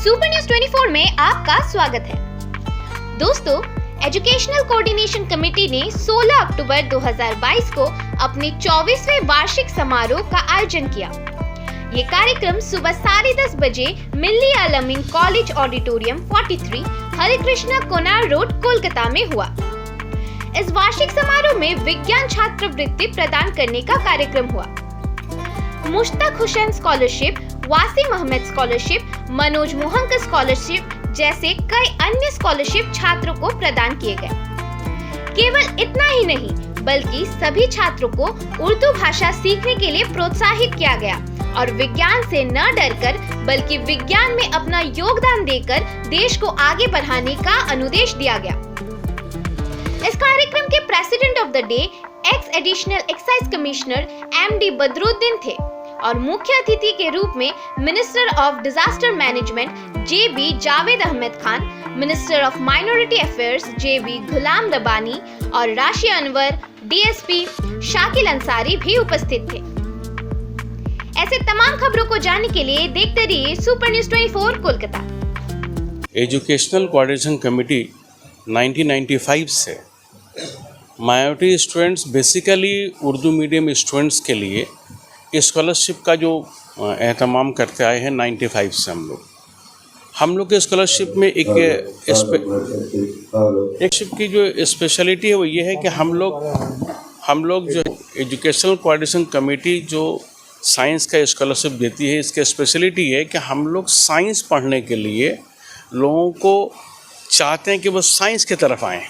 Super news 24 में आपका स्वागत है। दोस्तों, एजुकेशनल कोऑर्डिनेशन कमेटी ने 16 अक्टूबर 2022 को अपने 24वें वार्षिक समारोह का आयोजन किया। ये कार्यक्रम सुबह 10:30 बजे मिल्ली आलमीन कॉलेज ऑडिटोरियम 43 हरे कृष्णा कोनार रोड कोलकाता में हुआ। इस वार्षिक समारोह में विज्ञान छात्रवृत्ति प्रदान करने का कार्यक्रम हुआ। Mushtaq Hussain scholarship, Wasim Ahmed scholarship, Manoj Mohank scholarship जैसे कई अन्य स्कॉलरशिप छात्रों को प्रदान किए गए। केवल इतना ही नहीं, बल्कि सभी छात्रों को उर्दू भाषा सीखने के लिए प्रोत्साहित किया गया और विज्ञान से न डरकर बल्कि विज्ञान में अपना योगदान देकर देश को आगे बढ़ाने का अनुदेश दिया गया। इस कार्यक्रम के president of the day ex additional excise commissioner MD Badruddin थे और मुख्य अतिथि के रूप में minister of disaster management JB Javed Ahmed Khan, minister of minority affairs JB Ghulam Rabbani और राशि अनवर DSP शाकिल अंसारी भी उपस्थित थे। ऐसे तमाम खबरों को जानने के लिए देखते रहिए super news 24 Kolkata. Educational coordination committee 1995 से minority students, basically Urdu medium students के लिए स्कॉलरशिप का जो एहतमाम करते आए हैं 95 से हम लोग के स्कॉलरशिप में एक की जो स्पेशलिटी है वो ये है कि हम लोग जो एजुकेशनल कोऑर्डिनेशन कमेटी जो साइंस का स्कॉलरशिप देती है, इसकी स्पेशलिटी है कि हम लोग साइंस पढ़ने के लिए लोगों को चाहते हैं कि वो साइंस की तरफ आएँ।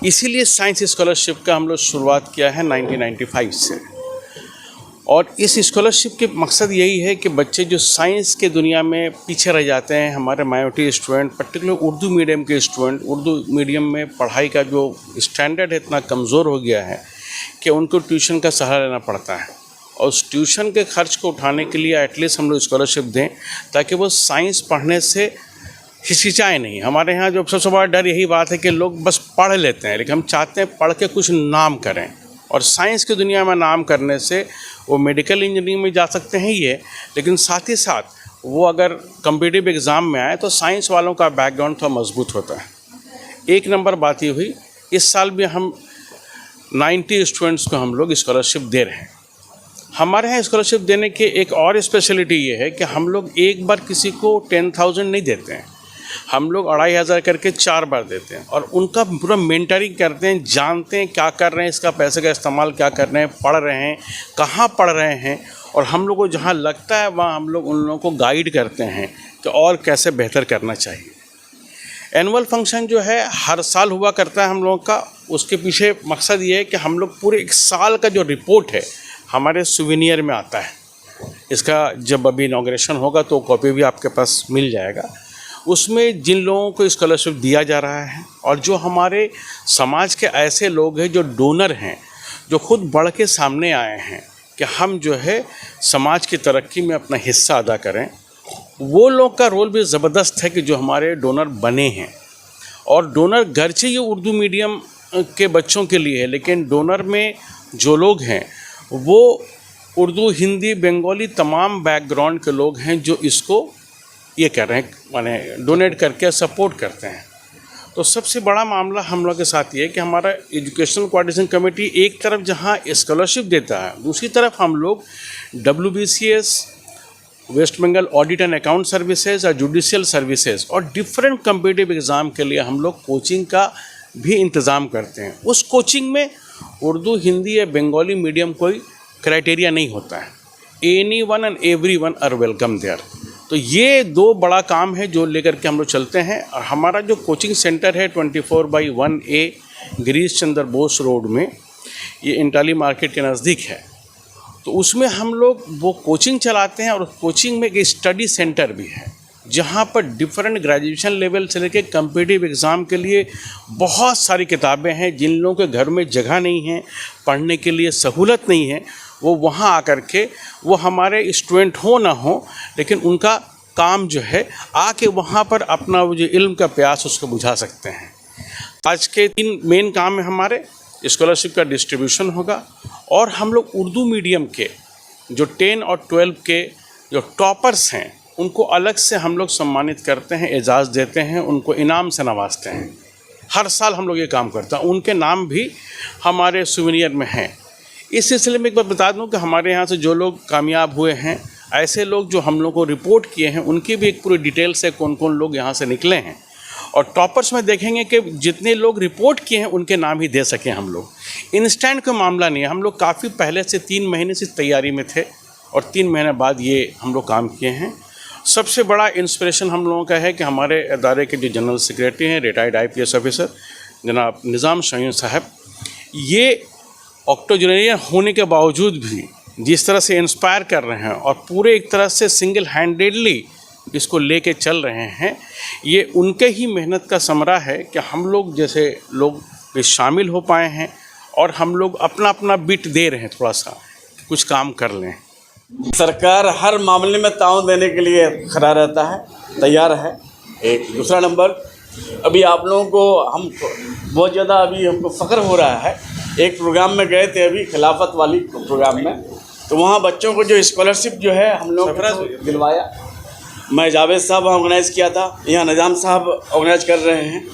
इसीलिए साइंस स्कॉलरशिप का हम लोग शुरुआत किया है 1995 से। और इस स्कॉलरशिप के मकसद यही है कि बच्चे जो साइंस के दुनिया में पीछे रह जाते हैं, हमारे minority student, particular Urdu medium के स्टूडेंट, उर्दू मीडियम में पढ़ाई का जो स्टैंडर्ड है इतना कमज़ोर हो गया है कि उनको ट्यूशन का सहारा लेना पड़ता है। और उस ट्यूशन के खर्च को उठाने के लिए एटलीस्ट हम लोग स्कॉलरशिप दें ताकि वो साइंस पढ़ने से हिचकिचाए नहीं। हमारे यहाँ जो सबसे बड़ा डर यही बात है कि लोग बस पढ़ लेते हैं, लेकिन हम चाहते हैं पढ़ के कुछ नाम करें। और साइंस की दुनिया में नाम करने से वो मेडिकल इंजीनियरिंग में जा सकते हैं ये, लेकिन साथ ही साथ वो अगर कॉम्पिटिटिव एग्ज़ाम में आए तो साइंस वालों का बैकग्राउंड थोड़ा मजबूत होता है। एक नंबर बात ये हुई, इस साल भी हम 90 स्टूडेंट्स को हम लोग स्कॉलरशिप दे रहे हैं। हमारे यहाँ स्कॉलरशिप देने की एक और स्पेशलिटी ये है कि हम लोग एक बार किसी को 10,000 नहीं देते हैं, हम लोग 2,500 करके 4 बार देते हैं और उनका पूरा मेंटरिंग करते हैं, जानते हैं क्या कर रहे हैं, इसका पैसे का इस्तेमाल क्या कर रहे हैं, पढ़ रहे हैं, कहाँ पढ़ रहे हैं, और हम लोग को जहाँ लगता है वहाँ हम लोग उन लोगों को गाइड करते हैं कि और कैसे बेहतर करना चाहिए। एनुअल फंक्शन जो है हर साल हुआ करता है हम लोगों का। उसके पीछे मकसद ये है कि हम लोग पूरे एक साल का जो रिपोर्ट है हमारे सुवेनियर में आता है। इसका जब अभी इनॉग्रेशन होगा तो कॉपी भी आपके पास मिल जाएगा। उसमें जिन लोगों को स्कॉलरशिप दिया जा रहा है और जो हमारे समाज के ऐसे लोग हैं जो डोनर हैं, जो खुद बढ़ के सामने आए हैं कि हम जो है समाज की तरक्की में अपना हिस्सा अदा करें, वो लोग का रोल भी ज़बरदस्त है कि जो हमारे डोनर बने हैं। और डोनर गरचे ये उर्दू मीडियम के बच्चों के लिए है, लेकिन डोनर में जो लोग हैं वो उर्दू, हिंदी, बंगाली तमाम बैकग्राउंड के लोग हैं जो इसको ये कर रहे हैं, माने डोनेट करके सपोर्ट करते हैं। तो सबसे बड़ा मामला हम लोग के साथ ये है कि हमारा एजुकेशनल कोऑर्डिनेशन कमेटी एक तरफ जहाँ स्कॉलरशिप देता है, दूसरी तरफ हम लोग WBCS, west Bengal audit and account services और जुडिशियल सर्विसेज और डिफरेंट कॉम्पिटिटिव एग्ज़ाम के लिए हम लोग कोचिंग का भी इंतज़ाम करते हैं। उस कोचिंग में उर्दू, हिंदी या बंगाली मीडियम कोई क्राइटेरिया नहीं होता है। Anyone and everyone are welcome there. तो ये 2 बड़ा काम है जो लेकर के हम लोग चलते हैं। और हमारा जो कोचिंग सेंटर है 24/1A गिरीश चंद्र बोस रोड में, ये इंटाली मार्केट के नज़दीक है। तो उसमें हम लोग वो कोचिंग चलाते हैं और उस कोचिंग में एक स्टडी सेंटर भी है जहाँ पर डिफरेंट ग्रेजुएशन लेवल से लेकर कॉम्पिटिटिव एग्ज़ाम के लिए बहुत सारी किताबें हैं। जिन लोगों के घर में जगह नहीं है, पढ़ने के लिए सहूलत नहीं है, वो वहाँ आकर के, वो हमारे स्टूडेंट हो ना हो, लेकिन उनका काम जो है आके वहाँ पर अपना वो जो इल्म का प्यास उसको बुझा सकते हैं। आज के 3 मेन काम है हमारे। स्कॉलरशिप का डिस्ट्रीब्यूशन होगा और हम लोग उर्दू मीडियम के जो 10 और 12 के जो टॉपर्स हैं उनको अलग से हम लोग सम्मानित करते हैं, एजाज़ देते हैं, उनको इनाम से नवाजते हैं। हर साल हम लोग ये काम करते हैं। उनके नाम भी हमारे सुवेनियर में हैं। इस सिलसिले में एक बात बता दूं कि हमारे यहाँ से जो लोग कामयाब हुए हैं, ऐसे लोग जो हम लोग को रिपोर्ट किए हैं, उनकी भी एक पूरी डिटेल से कौन कौन लोग यहाँ से निकले हैं। और टॉपर्स में देखेंगे कि जितने लोग रिपोर्ट किए हैं उनके नाम ही दे सकें हम लोग। इंस्टेंट का मामला नहीं है। हम लोग काफ़ी पहले से 3 महीने से तैयारी में थे और 3 महीने बाद ये हम लोग काम किए हैं। सबसे बड़ा इंस्पिरेशन हम लोगों का है कि हमारे अदारे के जो जनरल सेक्रेटरी हैं, रिटायर्ड IPS ऑफिसर जनाब निज़ाम शमीम साहब, ये ऑक्टोजेनेरियन होने के बावजूद भी जिस तरह से इंस्पायर कर रहे हैं और पूरे एक तरह से सिंगल हैंडेडली इसको लेके चल रहे हैं, ये उनके ही मेहनत का समरा है कि हम लोग जैसे लोग भी शामिल हो पाए हैं और हम लोग अपना अपना बिट दे रहे हैं, थोड़ा सा कुछ काम कर लें। सरकार हर मामले में ताउन देने के लिए खड़ा रहता है, तैयार है। एक दूसरा नंबर, अभी आप लोगों को हम बहुत ज़्यादा अभी हमको फ़ख्र हो रहा है। एक प्रोग्राम में गए थे अभी, खिलाफत वाली प्रोग्राम में, तो वहाँ बच्चों को जो स्कॉलरशिप जो है हम लोगों को दिलवाया। मैं जावेद साहब ऑर्गेनाइज़ किया था, यहाँ निज़ाम साहब ऑर्गेनाइज कर रहे हैं।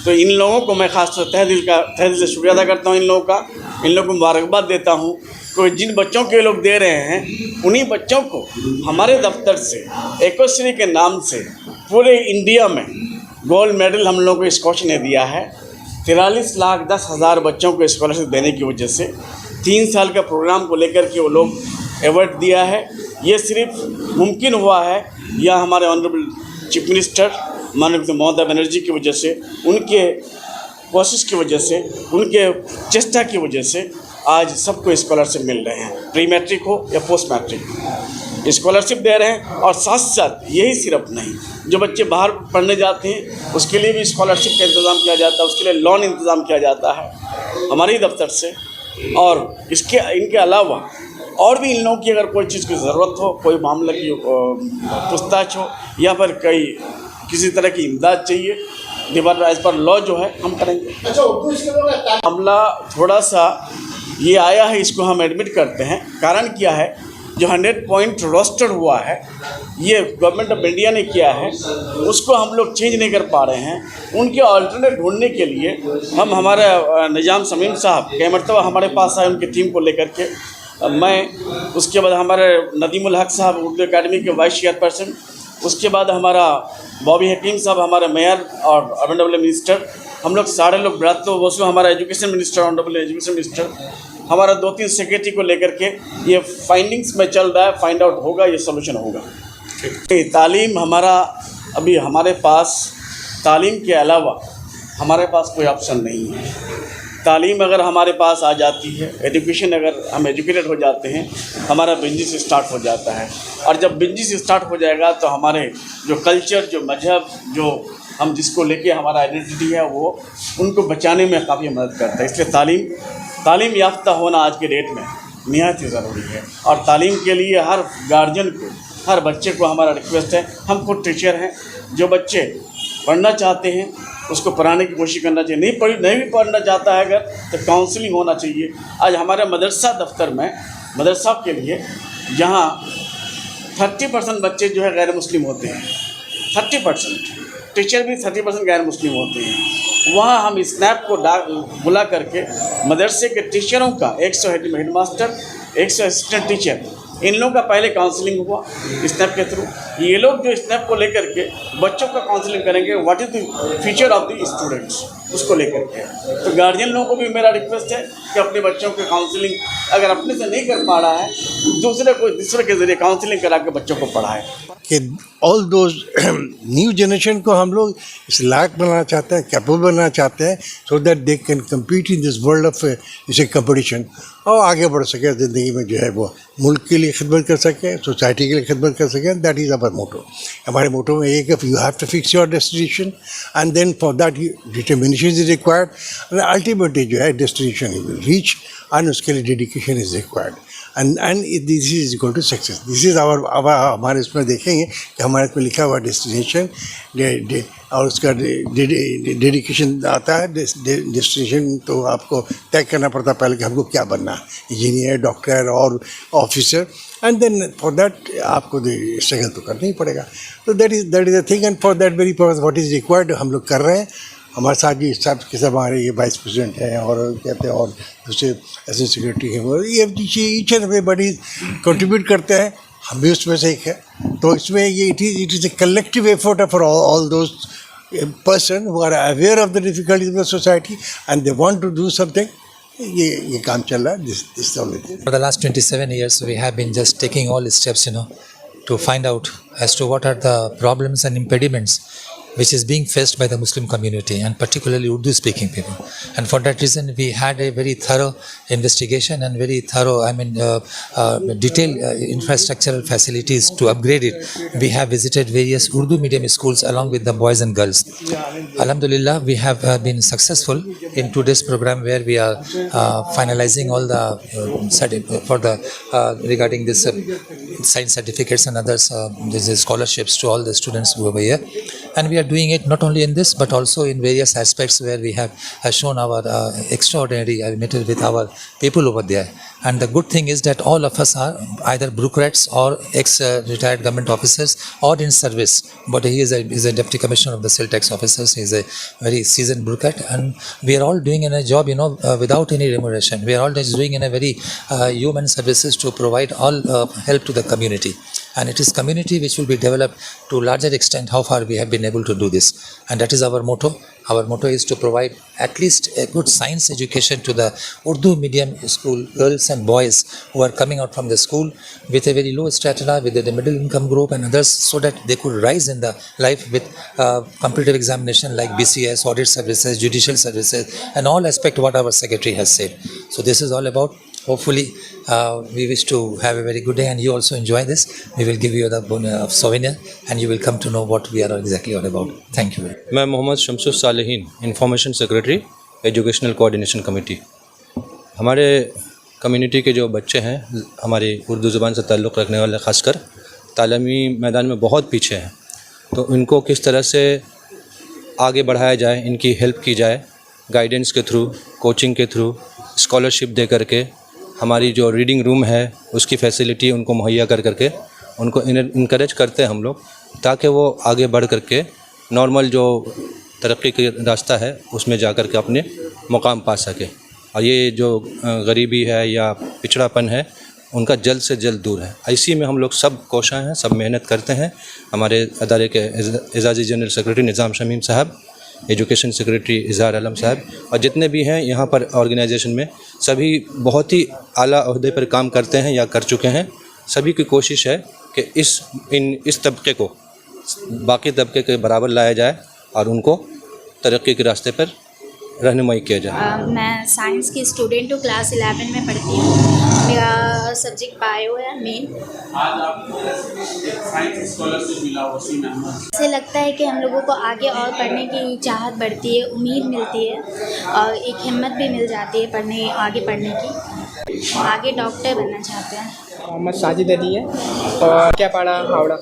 तो इन लोगों को मैं ख़ास तौर तहे दिल से शुक्रिया अदा करता हूँ। इन लोगों को मुबारकबाद देता हूँ। तो जिन बच्चों के लोग दे रहे हैं, उन्हीं बच्चों को हमारे दफ्तर से एकोश्री के नाम से पूरे इंडिया में गोल्ड मेडल हम लोगों को स्कॉच ने दिया है। 43,10,000 बच्चों को स्कॉलरशिप देने की वजह से 3 साल का प्रोग्राम को लेकर के वो लोग अवार्ड दिया है। ये सिर्फ मुमकिन हुआ है या हमारे ऑनरेबल चीफ मिनिस्टर माननीय ममता बनर्जी की वजह से, उनके कोशिश की वजह से, उनके चेष्टा की वजह से आज सबको स्कॉलरशिप मिल रहे हैं, प्री मैट्रिक हो या पोस्ट मैट्रिक स्कॉलरशिप दे रहे हैं। और साथ साथ यही सिर्फ नहीं, जो बच्चे बाहर पढ़ने जाते हैं उसके लिए भी स्कॉलरशिप का इंतज़ाम किया जाता है, उसके लिए लोन इंतज़ाम किया जाता है हमारे ही दफ्तर से। और इनके अलावा और भी इन लोगों की अगर कोई चीज़ की ज़रूरत हो, कोई मामले की पूछताछ हो या फिर किसी तरह की इमदाद चाहिए, डिपार्टमेंट एज पर लॉ जो है हम करेंगे। मामला थोड़ा सा ये आया है, इसको हम एडमिट करते हैं। कारण क्या है, जो 100 पॉइंट रोस्टर हुआ है, ये गवर्नमेंट ऑफ इंडिया ने किया है, उसको हम लोग चेंज नहीं कर पा रहे हैं। उनके अल्टरनेट ढूंढने के लिए हम हमारे निज़ाम शमीम साहब कई मरतबा हमारे पास आए उनकी टीम को लेकर के। मैं उसके बाद हमारे नदीमुल हक साहब उर्दू अकेडमी के वाइस चेयरपर्सन, उसके बाद हमारा बॉबी हकीम साहब हमारे मेयर और ऑनरेबल मिनिस्टर, हम लोग सारे लोग ब्रातो वसु हमारा education minister, honourable education minister, हमारा 2-3 सेक्रेटरी को लेकर के ये फाइंडिंग्स में चल रहा है। फाइंड आउट होगा, ये सोल्यूशन होगा। तालीम हमारा अभी हमारे पास तालीम के अलावा हमारे पास कोई ऑप्शन नहीं है। तालीम अगर हमारे पास आ जाती है, एजुकेशन अगर हम एजुकेटेड हो जाते हैं, हमारा बिजनेस स्टार्ट हो जाता है। और जब बिजनेस स्टार्ट हो जाएगा तो हमारे जो कल्चर, जो मजहब, जो हम जिसको लेके हमारा आइडेंटिटी है, वो उनको बचाने में काफ़ी मदद करता है। इसलिए तालीम याफ्ता होना आज के डेट में निहायत ही ज़रूरी है। और तालीम के लिए हर गार्जियन को, हर बच्चे को हमारा रिक्वेस्ट है, हम खुद टीचर हैं, जो बच्चे पढ़ना चाहते हैं उसको पढ़ाने की कोशिश करना चाहिए। नहीं भी पढ़ना चाहता है अगर, तो काउंसलिंग होना चाहिए। आज हमारे मदरसा दफ्तर में, मदरसा के लिए जहाँ 30% बच्चे जो है गैर मुस्लिम होते हैं, 30%, टीचर भी 30% गैर मुस्लिम होते हैं, वहाँ हम स्नैप को बुला करके मदरसे के टीचरों का 100 हेडमास्टर, 100 असिस्टेंट टीचर, इन लोगों का पहले काउंसलिंग हुआ स्नैप के थ्रू। ये लोग जो स्नैप को लेकर के बच्चों का काउंसलिंग करेंगे, what is the future of the students, उसको लेकर के। तो गार्जियन लोगों को भी मेरा रिक्वेस्ट है कि अपने बच्चों के काउंसलिंग अगर अपने से नहीं कर पा रहा है, दूसरे के ज़रिए काउंसलिंग करा के बच्चों को पढ़ाए। कि ऑल दोज न्यू जनरेशन को हम लोग इस लायक बनाना चाहते हैं, कैपेबल बनाना चाहते हैं, so that they can compete in this world of इसे कंपटीशन, और आगे बढ़ सके ज़िंदगी में, जो है वो मुल्क के लिए खिदमत कर सकें, सोसाइटी के लिए खिदमत कर सकें। That is our motto. हमारे मोटो में एक you have to fix your destination and then for that determination is required, and ultimately जो है destination you will reach, and उसके लिए dedication is required. And this is equal to success. This is our हमारे इसमें देखेंगे कि हमारे इसमें लिखा हुआ डेस्टिनेशन और उसका डेडिकेशन आता है. डेस्टिनेशन तो आपको तय करना पड़ता है पहले कि हमको क्या बनना है, इंजीनियर, डॉक्टर और officer, and then for that आपको स्ट्रगल तो करना ही पड़ेगा. तो that is the thing, and for that very purpose what is required हम लोग कर रहे हैं. हमारे साथ भी सब के सब हमारे ये वाइस प्रेसिडेंट हैं और कहते हैं और दूसरे असिस्टेंट सेक्रेटरी हैं, और ये ईच एंड एवरीबॉडी कंट्रीब्यूट करते हैं. हम भी उसमें से एक है. तो इसमें ये it is a collective effort for all those person who are aware of the difficulties of the society and they want to do something. ये काम चल रहा है. This only thing. For the last 27 years, we have been just taking all steps, to find out as to what are the problems and impediments which is being faced by the Muslim community and particularly Urdu speaking people. And for that reason, we had a very thorough investigation and very thorough, detailed infrastructural facilities to upgrade it. We have visited various Urdu medium schools along with the boys and girls. Alhamdulillah, we have been successful in today's program where we are finalizing all the regarding this science certificates and others, these scholarships to all the students who are here. And we are doing it not only in this but also in various aspects where we have shown our extraordinary mettle with our people over there. And the good thing is that all of us are either bureaucrats or ex-retired government officers or in service. But he is a deputy commissioner of the civil tax officers. He is a very seasoned bureaucrat, and we are all doing in a job, without any remuneration. We are all just doing in a very human services to provide all help to the community. And it is community which will be developed to larger extent how far we have been able to do this. And that is our motto. Our motto is to provide at least a good science education to the Urdu medium school girls and boys who are coming out from the school with a very low strata, with the middle income group and others, so that they could rise in the life with competitive examination like BCS, audit services, judicial services, and all aspect what our secretary has said. So this is all about. Hopefully, we wish to have a very good day and you also enjoy this. We will give you the souvenir and you will come to know what we are exactly all about. Thank you. मैं Mohammad Shamsur Saleheen, information secretary, educational coordination committee. हमारे community के जो बच्चे हैं, हमारी उर्दू ज़ुबान से ताल्लुक़ रखने वाले ख़ासकर तालीमी मैदान में बहुत पीछे हैं, तो इनको किस तरह से आगे बढ़ाया जाए, इनकी हेल्प की जाए गाइडेंस के थ्रू, कोचिंग के थ्रू, स्कॉलरशिप दे करके, हमारी जो रीडिंग रूम है उसकी फैसिलिटी उनको मुहैया कर करके उनको इनकरेज करते हैं हम लोग, ताकि वो आगे बढ़ करके नॉर्मल जो तरक्की का रास्ता है उसमें जा कर के अपने मुकाम पा सके. और ये जो गरीबी है या पिछड़ापन है उनका जल्द से जल्द दूर है. इसी में हम लोग सब कोशां हैं, सब मेहनत करते हैं. हमारे अदारे के एजाज़ी जनरल सेक्रेटरी निज़ाम शमीम साहब, एजुकेशन सेक्रेटरी इज़हार आलम साहब और जितने भी हैं यहाँ पर ऑर्गेनाइजेशन में, सभी बहुत ही आला ओहदे पर काम करते हैं या कर चुके हैं. सभी की कोशिश है कि इस तबके को बाकी तबके के बराबर लाया जाए और उनको तरक्की के रास्ते पर रहनुमाई किया जाए. मैं साइंस की स्टूडेंट हूँ, क्लास 11 में पढ़ती हूँ. मेरा सब्जेक्ट बायो है मेन. ऐसे लगता है कि हम लोगों को आगे और पढ़ने की चाहत बढ़ती है, उम्मीद मिलती है और एक हिम्मत भी मिल जाती है आगे पढ़ने की. आगे डॉक्टर बनना चाहते हैं. मोहम्मद साजिद अली है और क्या पढ़ा हावड़ा.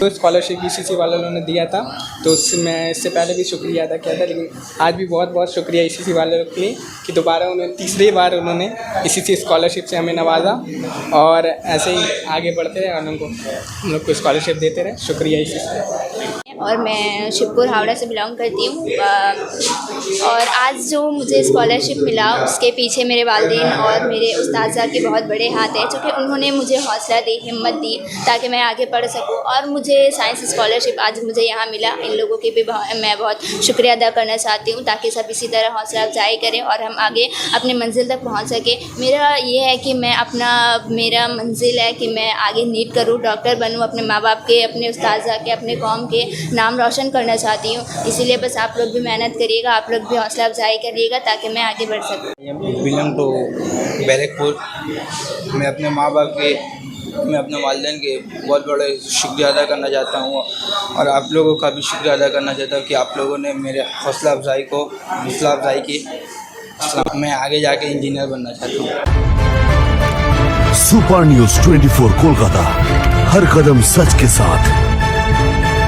तो स्कॉलरशिप ईसीसी वालों ने दिया था, तो मैं इससे पहले भी शुक्रिया अदा किया था, लेकिन आज भी बहुत बहुत शुक्रिया ईसीसी वालों के लिए कि दोबारा उन्होंने तीसरी बार उन्होंने ईसीसी स्कॉलरशिप से हमें नवाजा और ऐसे ही आगे बढ़ते रहे और हम लोग को स्कॉलरशिप देते रहे. शुक्रिया ईसीसी. और मैं शिवपुर हावड़ा से बिलोंग करती हूँ. और आज जो मुझे स्कॉलरशिप मिला उसके पीछे मेरे वालिदैन और मेरे उस्ताद के बहुत बड़े हाथ हैं, क्योंकि उन्होंने मुझे हौसला दी, हिम्मत दी ताकि मैं आगे पढ़ सकूँ. और मुझे साइंस स्कॉलरशिप आज मुझे यहाँ मिला. इन लोगों की भी मैं बहुत शुक्रिया अदा करना चाहती हूँ, ताकि सब इसी तरह हौसला अफजाई करें और हम आगे अपने मंजिल तक पहुँच सकें. मेरा ये है कि मेरा मंजिल है कि मैं आगे नीट करूँ, डॉक्टर बनूँ, अपने माँ बाप के, अपने उस्ताद के, अपने कौम के नाम रोशन करना चाहती हूँ. इसीलिए बस आप लोग भी मेहनत करिएगा, आप लोग भी हौसला अफजाई करिएगा ताकि मैं आगे बढ़ सकूँ. Belong to Barrackpore. मैं अपने माँ बाप के, मैं अपने वालिदैन के बहुत बड़े शुक्रिया अदा करना चाहता हूँ और आप लोगों का भी शुक्रिया अदा करना चाहता हूँ कि आप लोगों ने मेरे हौसला अफजाई की. मैं आगे जाके इंजीनियर बनना चाहता हूँ. सुपर न्यूज 24 कोलकाता, हर कदम सच के साथ।